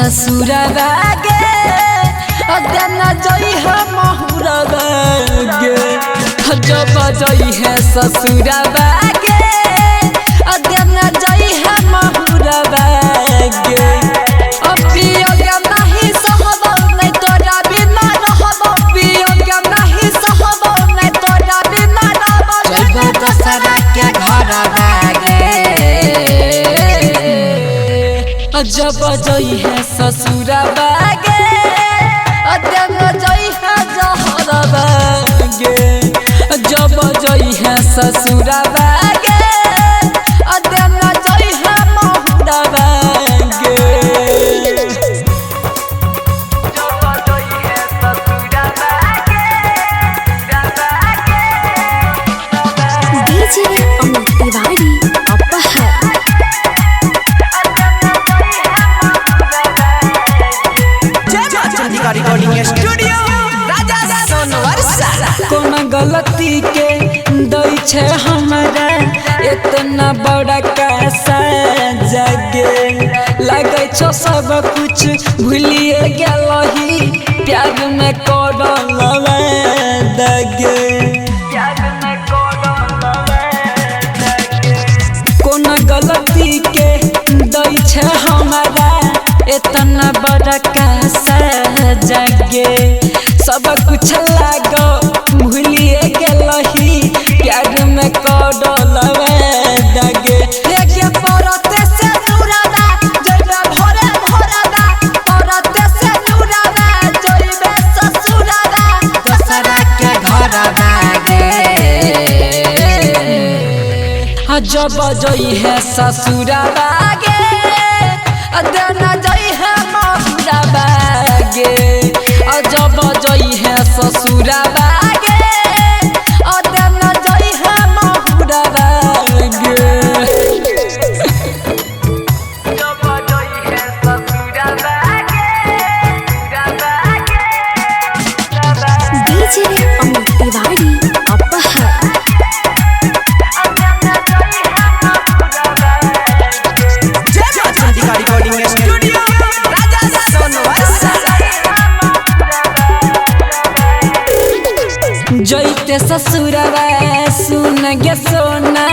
ससुरवा गे अदना जई है महुरवा गे जब जई है ससुरवा गे अदना जई है महुरवा गे अपियोग नहीं सहबो नहीं तोरा बिना रहबो पियोग नहीं सहबो नहीं तोरा बिना रहबो जब दसरा के घरवा जब जई है ससुरवा गे अदना जई है जहरवा गे जब जई है ससुरवा गे अदना जई है महुरवा गे जब जई है ससुरवा गे डीजे अमित तिवारी अपहर रिकॉर्डिंग स्टूडियो राजा सोनवर्षा कोन गलती के दई छे हमरा इतना बड़ा कैसा जगे लगे छो सब कुछ भूलिए गेलही प्यार में करल दगे कोन गलती के दई छे हमरा इतना बड़ा कैसा जगे सब कुछ लागो भूलिए गेलही प्यार में करल दगे लेके परते से दूरादा जइबे भोरे भोरादा परते से दूरादा जइबे ससुरादा दसरा के घरवा गे जब जई है ससुरवा गे अदना जई है महुरवा गे जब जई है ससुरवा गे अदना जई है महुरवा गे जब जई है ससुरवा गे डीजे अमित तिवारी अपहर रिकॉर्डिंग स्टूडियो राजा सोनवर्षा जइते ससुरवा सुन गे सोना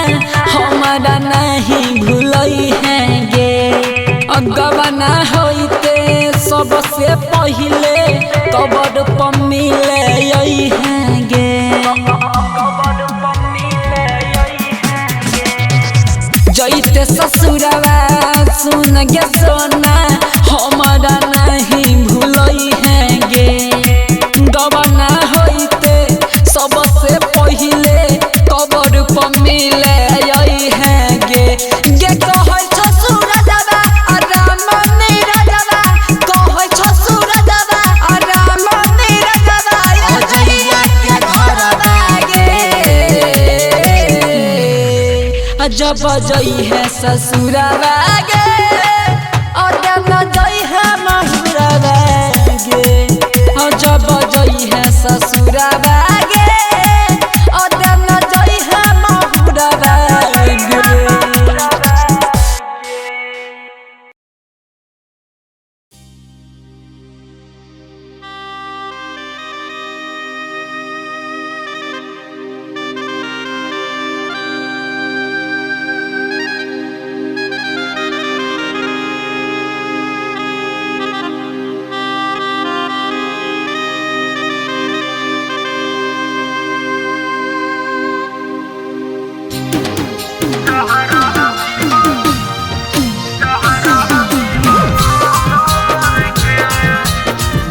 हमारा नहीं भूलई है गे अगवाना होइते सबसे पहिले कबर पर मिले यही है गे जइते ससुरवा सुन गे सोना हमारा नहीं भूलई है गे गवाना होइते सबसे पहिले कबर पर मिले यही है गे गे कहै ससुर जाबा आराम नीरा जाबा कहै ससुर जाबा आराम नीरा जाबा अजइया के घरवा गे जब जई है ससुरवा गे अदना जई है महुरवा गे जब जई है ससुरवा गे अदना जई है महुरवा गे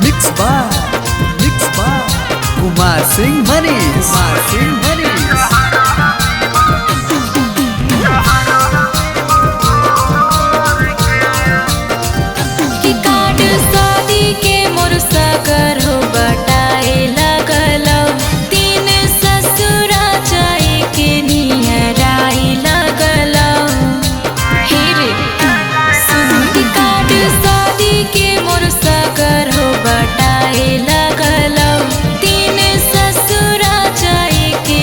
मिक्स बार कुमार सिंह मनीष कि कार्ड शादी के मोर सगर हो बटाए लगलौ तीन ससुरा जाए के निहराई लगलौ हे रे सुन कि कार्ड शादी के मोर सगर हो बटाए लगलौ तीन ससुरा जाए के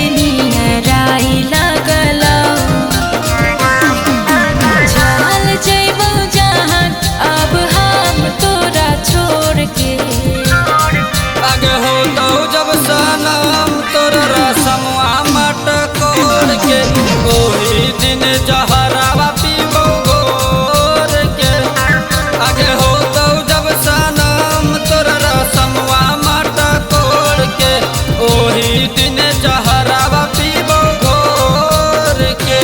के ओही दिन जहरावा पीबो घोर के आगे हो तो जब सनम तोर रसमवा माटा कोड़ के ओही दिन जहरावा पीबो घोर के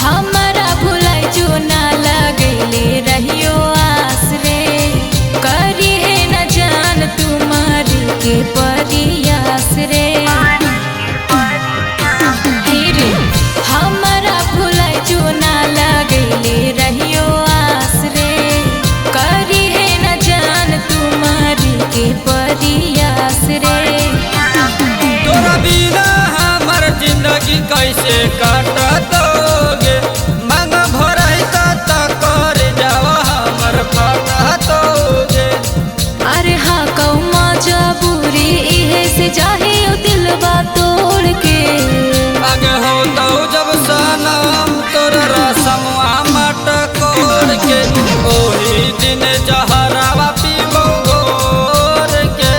हमारा भुलाई जो ना लगैले रहियो आस रे करी है न जान तुम्हार के परियास रे हे रे हमारा भुलाई जो ना लगैले रहियो आस रे करी है न जान तुम्हार के परियास रे तोरा बिना हमर जिंदगी कैसे काटतोगे मांग भरई त कर जावा हमर फटतोगे अरे हाँ कौमा जबूरी इहे से जाहे ओ दिलवा तोड़ के आगे हो तो जब सनम तोर रसमवा मट कोड़ के ओही दिन जहरावा पीबो घोर के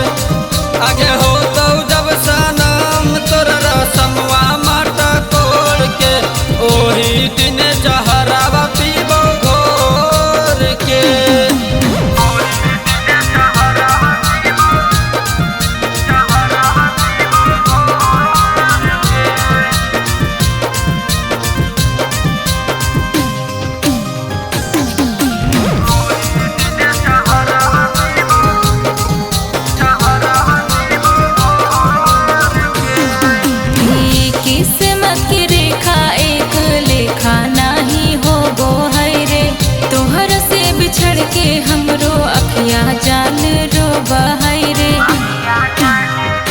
आगे हो तो जब सनम तोर रसमवा मट कोड़ के ओही दिन जहरावा पीबो घोर के ई किस्मत की रेखा एक लेखा नाही हो गो है रे तोहर से बिछड़ के हमरो अखिया जान रो बहाई रे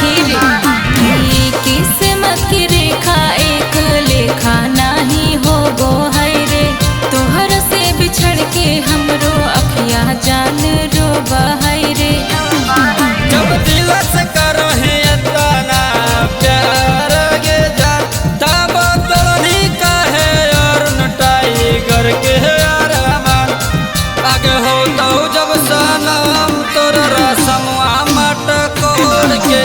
हे रे ई किस्मत की रेखा एक लेखा नाही हो गो है रे तोहर से बिछड़ के हमरो अखिया जान रो बहाई रे जब दिल से करहे इतना प्यार गे जान तब तोनी कहे और टाइगर के अरमान आगे हो तो जब सनम तोर रसमवा मट कोड़ के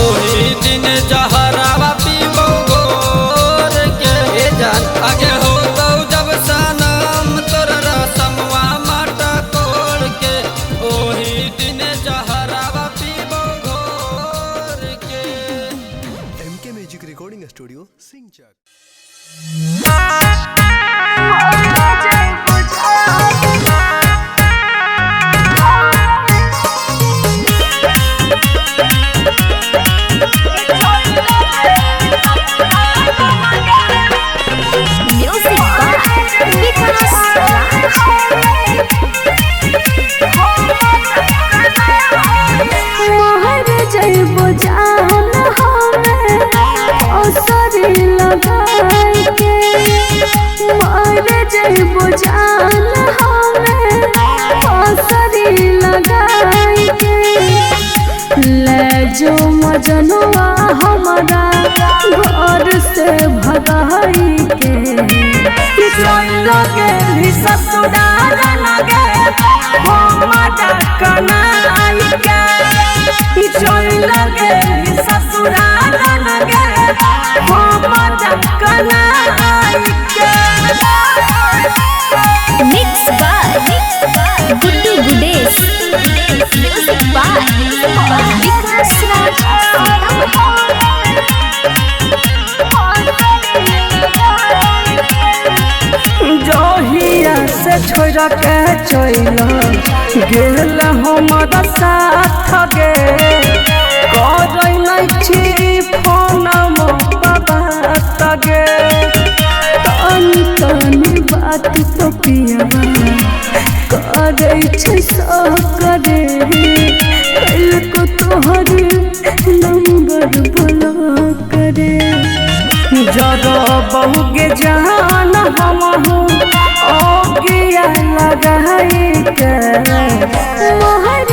ओही दिन जहरावा पीबो घोर के ए जान आगे हो तो जब सनम तोर रसमवा मट कोड़ के ओही दिन जहरावा पीबो घोर के MK Music Recording Studio, Singchak. Music by Vikas मोहर जइबो जान हमें असरी लगाई के मोहर जइबो जान हमें असरी लगाई के ले जो मजनुआ हमारा घर से भगाई के लगे ससुराल लगे हमारा कनाई के लगे ससुराल लगे हमारा कनाई के mix by Guddu Gudesh music by Vikas Raj जहिया से छोड़ के चल गेल हमारा साथ गे कर फोन बाबा तगे तनी तनी बात तो पियबा करे छे करे कल को तोहर नंबर ब्लॉक करे जरा बहुगे जान हम ओ गया लगाई के मोहर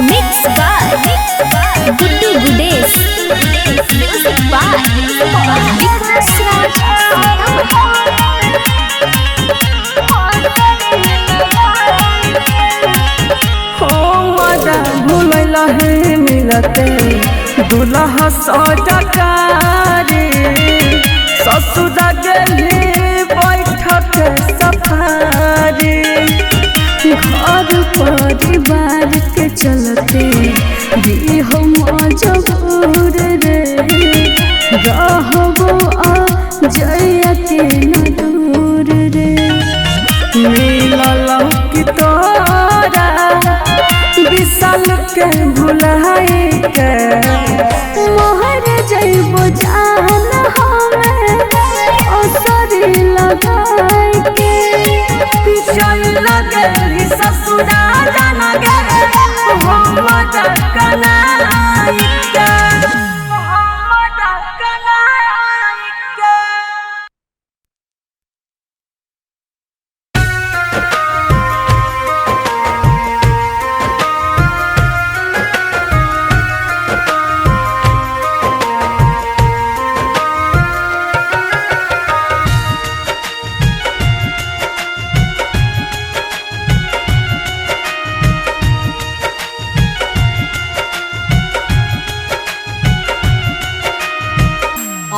Mixed by Guddu Gudes. Music by Vikas Raj. हो मजा भूलैला है मिलते दुल्हा सटकारी ससुर गेली बैठक सफारी घर परिवार के चलते भी हम मजबूर रे रहबो आ जइया के न दूर रे मिलल की तोरा विशाल के भुलाई के मोहर जइबो जान हमें असरी लगाई के चल लगली ससुरा जान गे हम कनाई के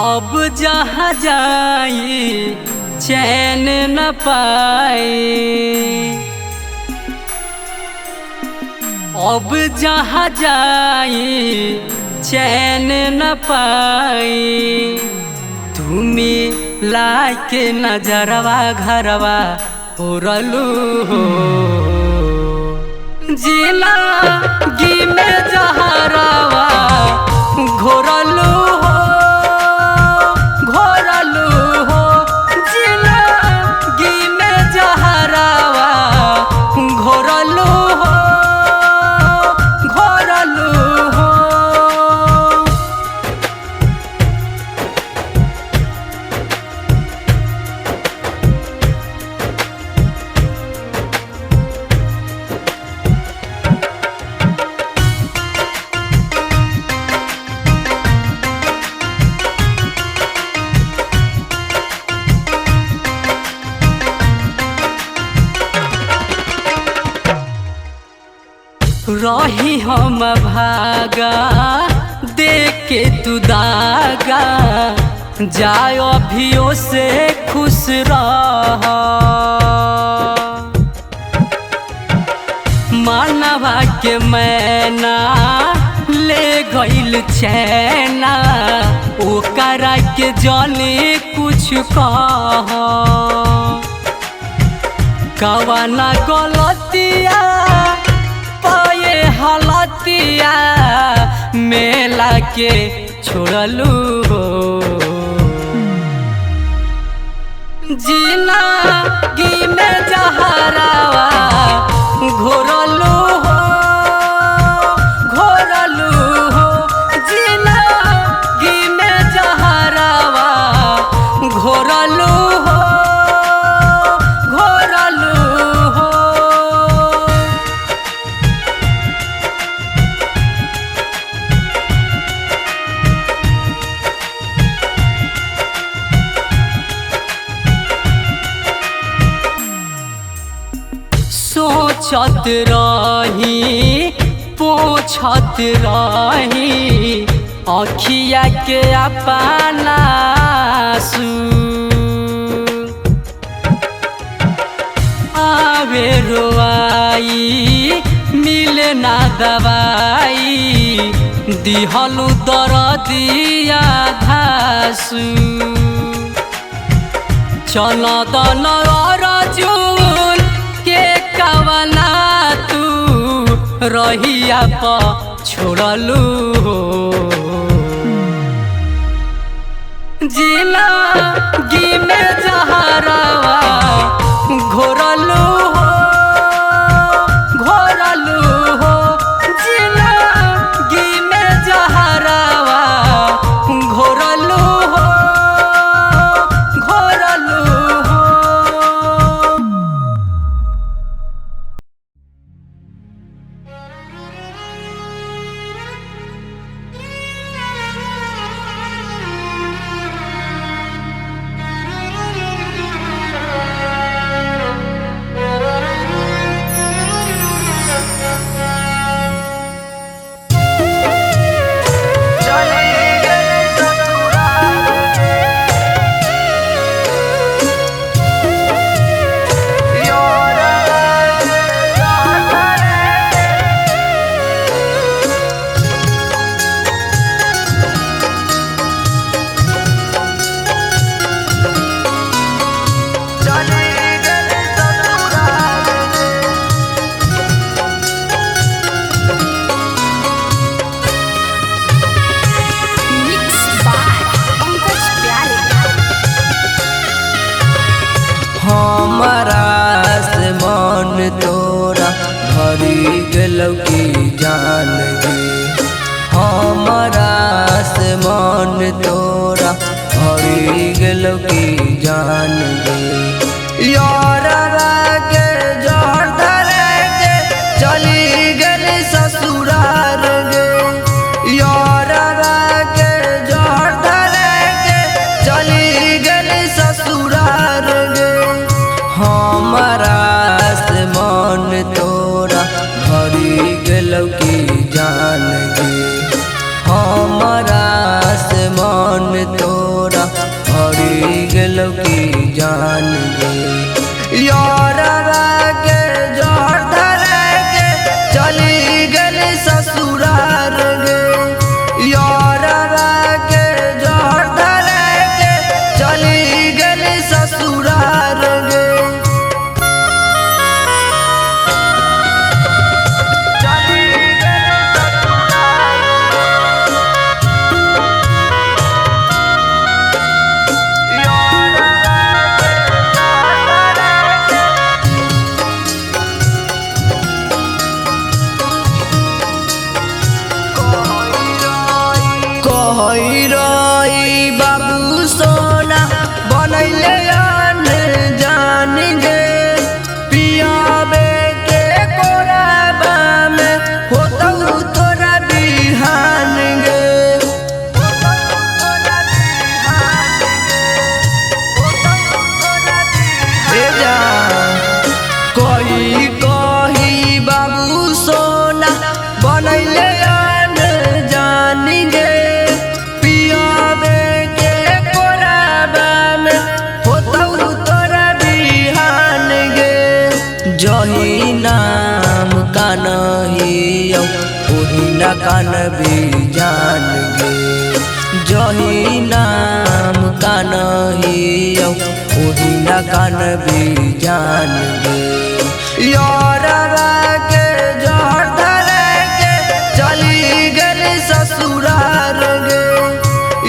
अब जहाँ जाई चैन न पाई, अब जहाँ जाई चैन न पाई। तुम्हें लाके नजरवा घरवा उड़लू हो, जिला गी में जहरवा घोरलू हो, घोरलू हो, जिला गी में जहरवा घोरलू हो, घोरलू हो। रही हम भागा देख के तू दागा, जाओ अभियो से खुश रह। मानवा के मैना ले गइल चैना, ओकरा के जाने कुछ कह। कवाना गलतिया पाए हालतिया मेला के छोड़लू हो, जीना गी में जहरवा घोरलू हो, घोरलू हो, जीना गी में जहरवा घोरलू हो, घोरलू हो। सोचत रही पोछत रही अखिया के अपना आंसू, आवे रोआई मिले ना दवाई, दिहलू दरदिया धासू। चल दन अर्जुन के कवना तू रहिया प छोड़लू हो, जिला गी में जहरवा घोरलू हो, घोरलू हो, जिला गी में जहरवा घोरलू हो, घोरलू हो। हमारा से मन तोरा भरी गेलौ की जान गे हमारा से मन तोरा भरी गेलौ की जान गे यारवा के जहर धरे के चली गेली ससुरार गे यारवा के जहर धरे के चली गेली ससुरार गे हमारा से मन तोरा भरी गेलौ की जान गे हमारा से मन तोरा भरी गेलौ की जान गे यारवा के जहर धरे के चली गेली ससुरार गे यारवा के जहर धरे के चली गेली ससुरार गे रही बाबू सोना बनैले जान गे पियाबे के कोराबा में होतौ तोरा बिहान गे कही कही बाबू सोना बनैले जान गे जही नाम कानहियौ ओही न कान भी जान गे जही नाम कानहियौ ओही न कान भी जान गे यारवा के जहर धरे के चली गेली ससुरार गे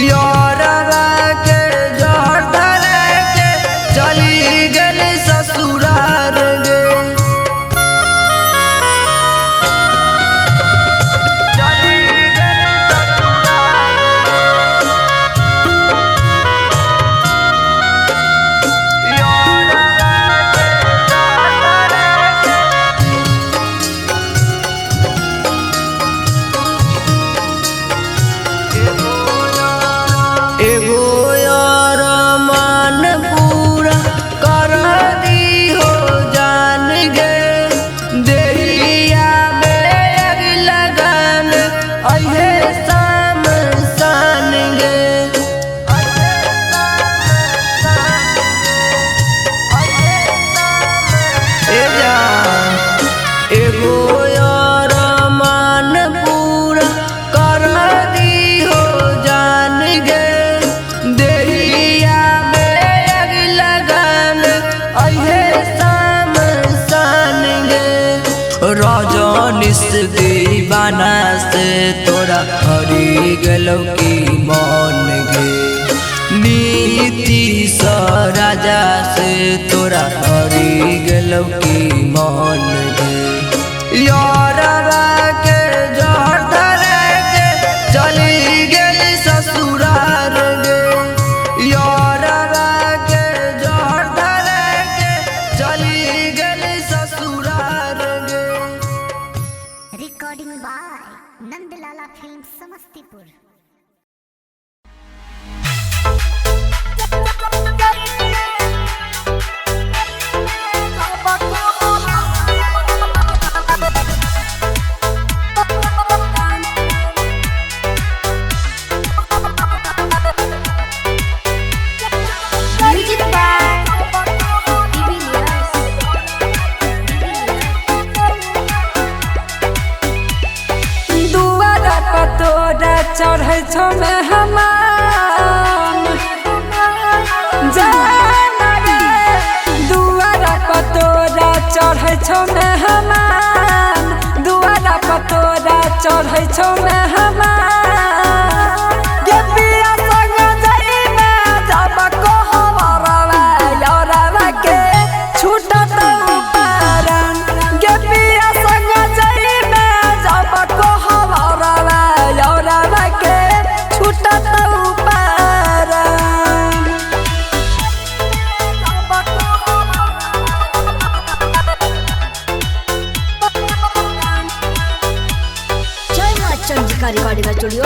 यारवा के जहर धरे के चली गेली ससुरार गे एगो यार मान पूरा कर दी हो जान गे देहिया बेग लगन अहे शाम सान गे एगो यार मान पूरा कर दी हो जान गे देहिया बेग लगन अहे शाम सान गे रजनीश दीवाना से तोरा हरी गेलौ की मन गे नीतीश राजा से तोरा हरी गेलौ की मन गे यारवा के जहर धरे के चली गेली ससुरार गे यारवा के जहर धरे के चली गेली ससुरार गे recording by Nandlala film Samastipur. चढ़ै छौ में हमान जाना रे दुआरा पतोरा चढ़ै छौ में हमान दुआरा पतोरा चढ़ै छौ में हमान गे पिया संग जाई में जब कहबरवा यारवा के रिकॉर्डिंग स्टूडियो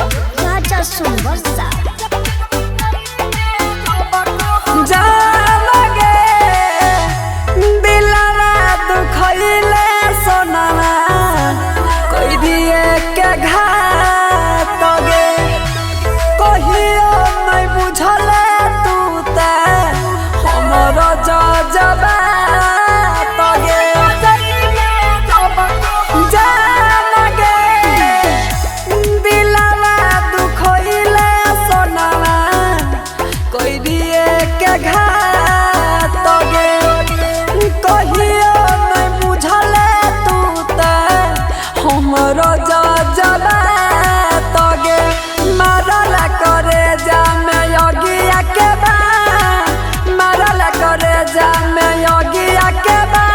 राजा सोनवर्षा। कोई दिए के घात गे कहियो नहीं बुझल तू ते हमर जजबा तगे जान गे दिलवा दुखइले सोनावा कोई दिए के घात गे कहियो नहीं बुझल तू ते हमर जजबा तगे मारल करे जा में योगिया के बा मारल करे जा में योगिया के बा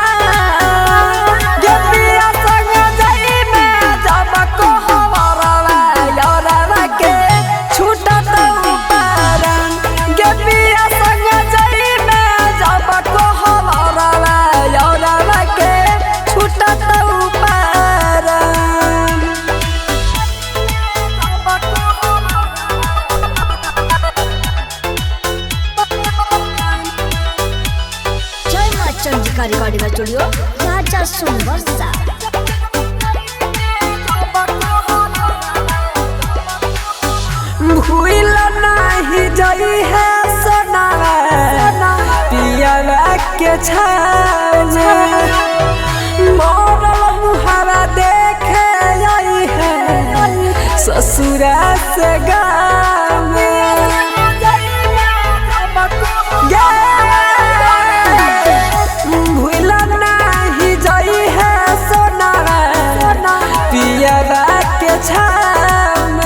गे पिया संग जाई में जब को हवरवा योरवा के छूटत उपरन गे पिया संग जाई में जब को हवरवा योरवा के छूटत उपरन। जय मां चंद्रिका रिकॉर्डिंग स्टूडियो राजा सोनवर्षा। भूल नहीं जई है सोनावा पियावा के छान मोरल मुहावा देखे आई है ससुरा से गाँव भूल नहीं जई है सोनावा पियावा के छान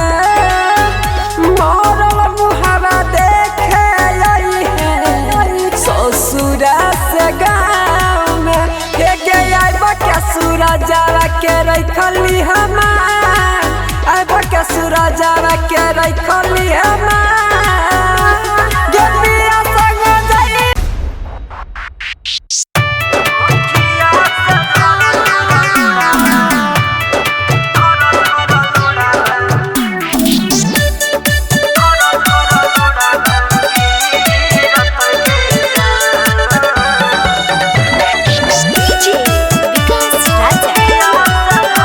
मोरल मुहावा देखे आई है ससुरा से गाँव में हे गे आइब के सूरजवा के रखली हमार आइब के सूरजवा के रखली हमार गे पिया संग जाई डीजे विकास राजा।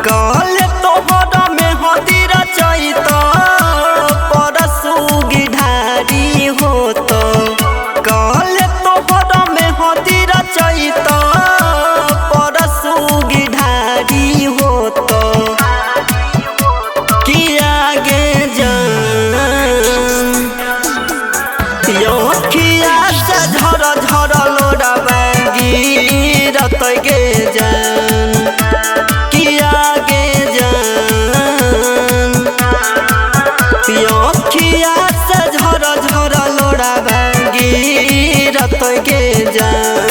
कहले तोहरा में हदीर चैत परसु गिढ़ारी होत कहले तोहरा में हदीर चैत परसु गिढ़ारी होत किया गे जान योखिया से झर झर लोड़ावा गिरत गे जान किया गे जान योखिया से झर झर लोड़ावा गिरत गे जान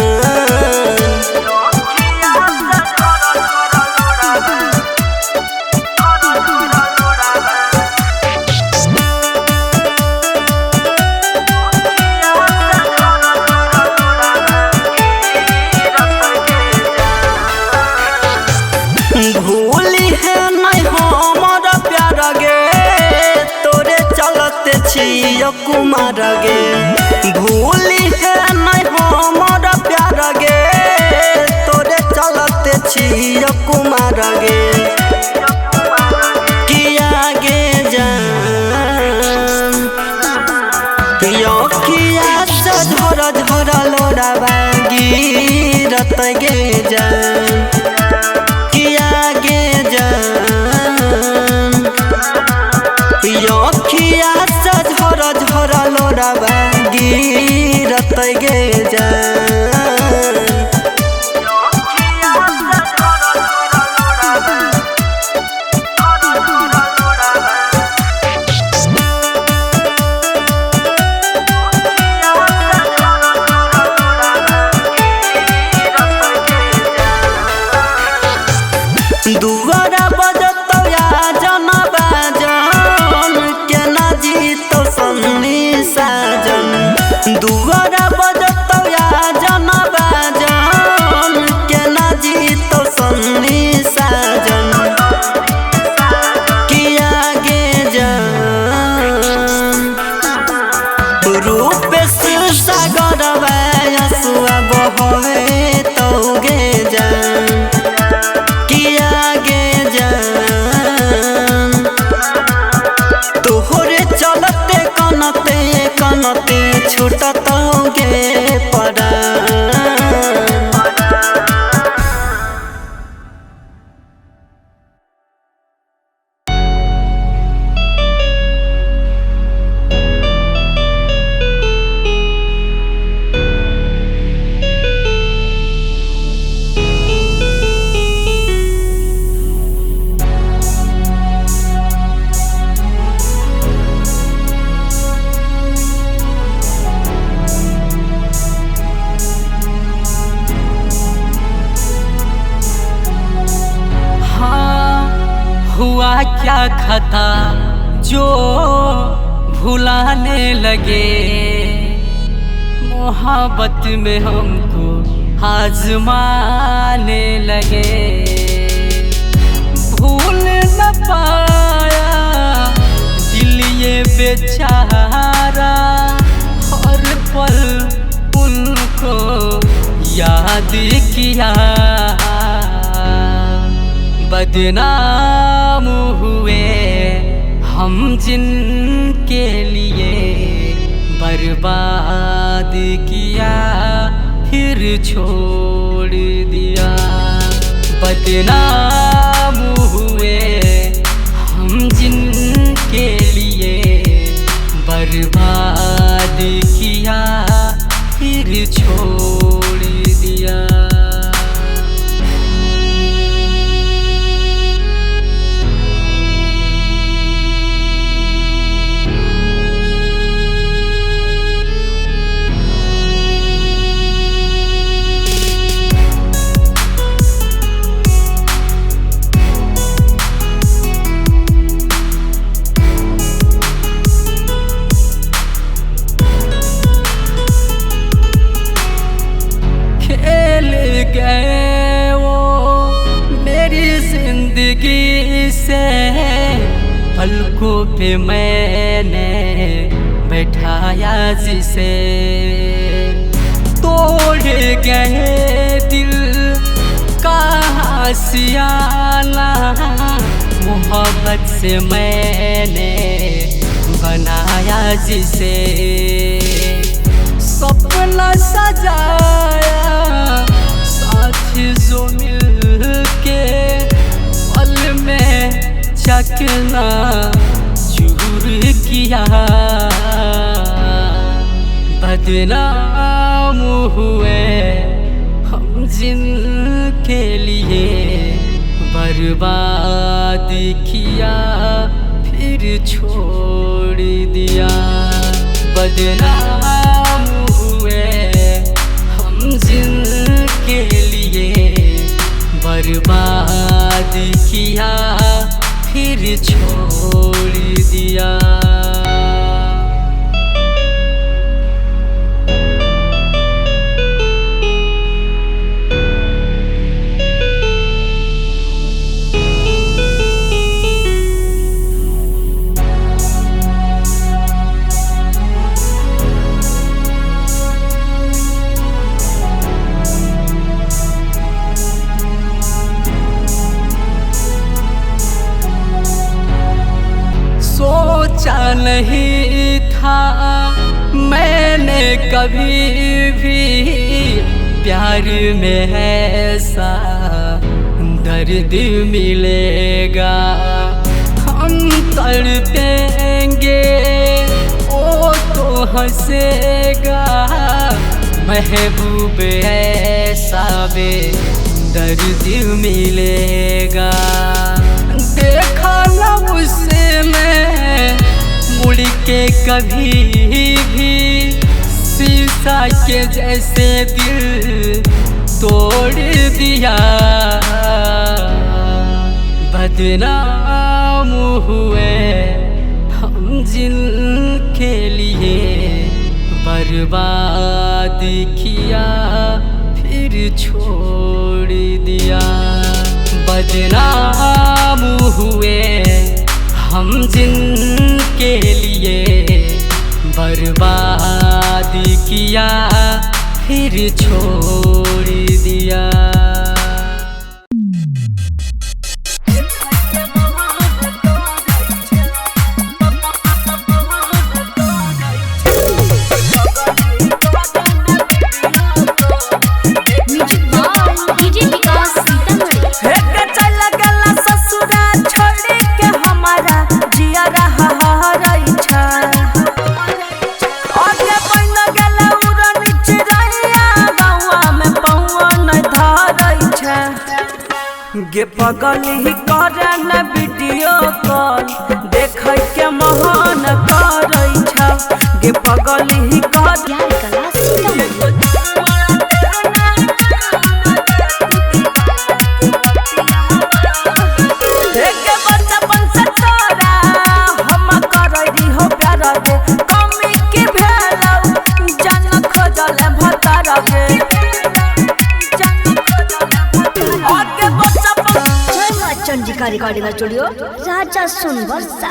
भूली है नहीं हमर प्यार गे तोरे चलते छियो कुमार गे भूली है नहीं हमर प्यार गे तोरे चलते छियो कुमार गे किया गे जान यो किया से झर झर लोड़ावा गिरत गे जान किया गे जान योखिया से झर झर लोड़ावा गिरत गे जान दुआरा बजतो या जना बाजन के ना जीतो सन्नी साजन दुआरा बजतो या जनते छूटत गे परान। हुआ क्या खता जो भुलाने लगे, मोहब्बत में हमको आजमाने लगे। भूल न पाया दिल ये बेचारा, हर पल उनको याद किया। बदनाम हुए हम जिनके लिए बर्बाद किया फिर छोड़ दिया। बदनाम हुए हम जिनके लिए बर्बाद किया फिर छोड़ दिया। गए वो मेरी जिंदगी से, पलकों पे मैंने बैठाया जिसे। तोड़ गए दिल का सियाना, मोहब्बत से मैंने बनाया जिसे। सपना सजाया जो मिल के पल में चकना चूर किया। बदनाम हुए हम जिनके लिए बर्बाद किया फिर छोड़ दिया। बदनाम हुए हम जिनके लिए बर्बाद किया फिर छोड़ दिया। सोचा नहीं था मैंने कभी भी प्यार में ऐसा दर्द मिलेगा। हम तड़पेंगे वो तो हंसेगा, महबूब ऐसा बे दर्द मिलेगा। देखा न उसे मैं मुड़ के कभी भी, शीशा के जैसे दिल तोड़ दिया। बदनाम हुए हम जिनके लिए बर्बाद किया फिर छोड़ दिया। बदनाम हुए हम जिनके लिए बर्बाद किया फिर छोड़ दिया। गे पगली करे न वीडियो कॉल देखै के महान करै छ गे पगली कर यार कला सीता एक बचपन से तोरा हम करै रहियो प्यार गे कमी की भेलौ जन खोजल भतार गे जय मां चंडिका रिकॉर्डिंग स्टूडियो राजा सोनवर्षा।